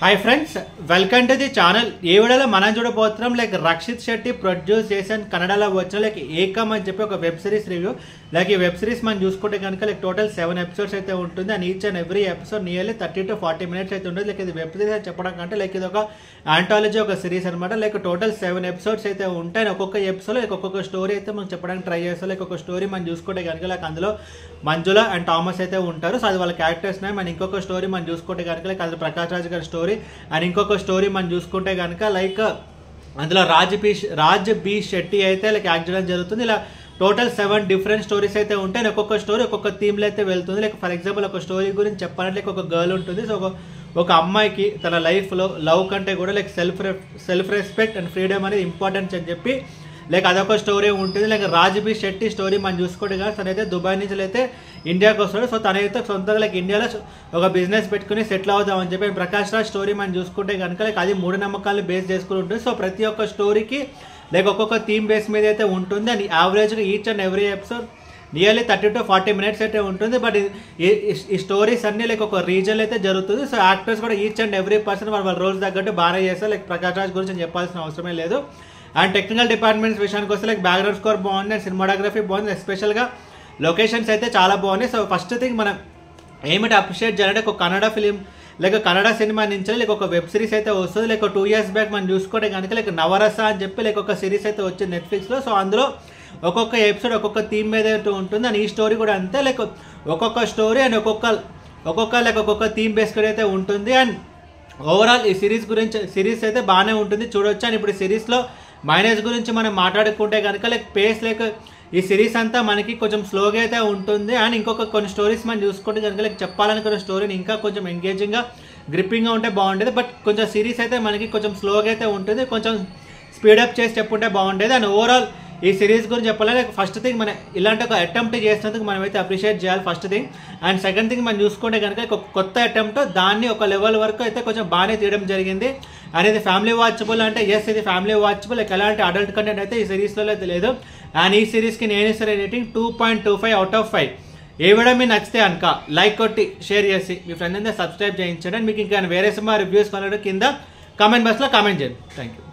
Hi friends, welcome to the channel. ఈ వీడియోలో మనం చూడబోతున్నాం రక్షిత్ శెట్టి ప్రొడ్యూస్ చేసిన కన్నడలో వచ్చిన ఏకమ్ అని చెప్పి ఒక వెబ్ సిరీస్ రివ్యూ. ఈ వెబ్ సిరీస్ మనం చూసుకుంటే కనుక టోటల్ 7 ఎపిసోడ్స్ అయితే ఉంటుంది. And each and every episode nearly 30 to 40 minutes అయితే ఉంటుంది. ఇది వెబ్ సిరీస్ అని చెప్పడం కంటే ఇది ఒక ఆంటాలజీ, ఒక సిరీస్ అనమాట. టోటల్ 7 ఎపిసోడ్స్ అయితే ఉంటాయి. ఒక్కొక్క ఎపిసోడ్ ఒక్కొక్క స్టోరీ అయితే మనం చెప్పడానికి ట్రై చేస్తాం. ఒక స్టోరీ మనం చూసుకుంటే కనుక అందులో మంజుల అండ్ థామస్ అయితే ఉంటారు. సో అది వాళ్ళ క్యారెక్టర్స్. మనం ఇంకొక స్టోరీ మనం చూసుకుంటే కనుక అది ప్రకాష్ రాజ్ గారి స్టోరీ. అండ్ ఇంకొక స్టోరీ మనం చూసుకుంటే కనుక అందులో రాజ్ బి శెట్టి అయితే యాక్ట్ చేయడం జరుగుతుంది. ఇలా టోటల్ 7 డిఫరెంట్ స్టోరీస్ అయితే ఉంటాయి. ఒక్కొక్క స్టోరీ ఒక్కొక్క థీమ్లో అయితే వెళ్తుంది. ఫర్ ఎగ్జాంపుల్ ఒక స్టోరీ గురించి చెప్పాలంటే ఒక గర్ల్ ఉంటుంది. సో ఒక అమ్మాయికి తన లైఫ్లో లవ్ కంటే కూడా సెల్ఫ్ రెస్పెక్ట్ అండ్ ఫ్రీడమ్ అనేది ఇంపార్టెన్స్ అని చెప్పి అదొక స్టోరీ ఉంటుంది. రాజ్ బి శెట్టి స్టోరీ మనం చూసుకుంటే కానీ తనైతే దుబాయ్ నుంచి అయితే ఇండియాకి వస్తాడు. సో తనైతే సొంతంగా ఇండియాలో ఒక బిజినెస్ పెట్టుకుని సెటిల్ అవుదామని చెప్పి. ప్రకాష్ రాజ్ స్టోరీ మనం చూసుకుంటే కనుక అది మూఢనమ్మకాలను బేస్ చేసుకుని ఉంటుంది. సో ప్రతి ఒక్క స్టోరీకి ఒక్కొక్క థీమ్ బేస్ మీద అయితే ఉంటుంది. అండ్ యావరేజ్గా each and every episode nearly 30 to 40 minutes అయితే ఉంటుంది. బట్ ఈ స్టోరీస్ అన్నీ ఒక రీజన్లో అయితే జరుగుతుంది. సో యాక్టర్స్ కూడా ఈచ్ అండ్ ఎవ్రీ పర్సన్ వాళ్ళ రోల్స్ తగ్గట్టు బాగానే చేస్తారు. ప్రకాష్ రాజ్ గురించి చెప్పాల్సిన అవసరమే లేదు. అండ్ టెక్నికల్ డిపార్ట్మెంట్స్ విషయానికి వస్తే బ్యాక్గ్రౌండ్ స్కోర్ బాగుంది, అండ్ సినిమాటోగ్రఫీ బాగుంది, ఎస్పెషల్గా లొకేషన్స్ అయితే చాలా బాగున్నాయి. సో ఫస్ట్ థింగ్ మనం ఏమిటి అప్రిషియేట్ చేయాలంటే ఒక కన్నడ ఫిలిం కన్నడ సినిమా నుంచి ఒక వెబ్ సిరీస్ అయితే వస్తుంది. 2 years బ్యాక్ మనం చూసుకుంటే కనుక నవరస అని చెప్పి ఒక సిరీస్ అయితే వచ్చింది నెట్ఫ్లిక్స్లో. సో అందులో ఒక్కొక్క ఎపిసోడ్ ఒక్కొక్క థీమ్ మీద అయితే ఉంటుంది. అండ్ ఈ స్టోరీ కూడా అంతే ఒక్కొక్క స్టోరీ అండ్ ఒక్కొక్క థీమ్ బేస్డ్ అయితే ఉంటుంది. అండ్ ఓవరాల్ ఈ సిరీస్ అయితే బాగానే ఉంటుంది, చూడొచ్చు. అండ్ ఇప్పుడు ఈ సిరీస్లో మైనస్ గురించి మనం మాట్లాడుకుంటే కనుక పేస్ ఈ సిరీస్ అంతా మనకి కొంచెం స్లోగా అయితే ఉంటుంది. అండ్ ఇంకొక కొన్ని స్టోరీస్ మనం చూసుకుంటే కనుక చెప్పాలనుకున్న స్టోరీని ఇంకా కొంచెం ఎంగేజింగ్గా గ్రిప్పింగ్గా ఉంటే బాగుండేది. బట్ కొంచెం సిరీస్ అయితే మనకి కొంచెం స్లోగా అయితే ఉంటుంది, కొంచెం స్పీడప్ చేసి చెప్పుంటే బాగుండేది. అండ్ ఓవరాల్ ఈ సిరీస్ గురించి చెప్పాలంటే ఫస్ట్ థింగ్ మనం ఇలాంటి ఒక అటెంప్ట్ చేసినందుకు మనం అయితే అప్రిషియేట్ చేయాలి first thing. And second thing మనం చూసుకుంటే కనుక ఒక కొత్త అటెంప్ట్ దాన్ని ఒక లెవెల్ వరకు అయితే కొంచెం బాగానే తీయడం జరిగింది. అనేది ఫ్యామిలీ వాచబుల్ అంటే ఇది ఫ్యామిలీ వాచబుల్. ఎలాంటి అడల్ట్ కంటెంట్ అయితే ఈ సిరీస్లో అయితే లేదు. అండ్ ఈ సిరీస్కి నేను ఇస్తున్న rating 2.25 out of 5. A video మీకు నచ్చితే కనుక లైక్ కొట్టి షేర్ చేసి మీ ఫ్రెండ్ అంతా సబ్స్క్రైబ్ చేయించండి. మీకు ఇంకా వేరే సినిమా రివ్యూస్ కావాలంటే కింద కామెంట్ బాక్స్లో కామెంట్ చేయండి. Thank you.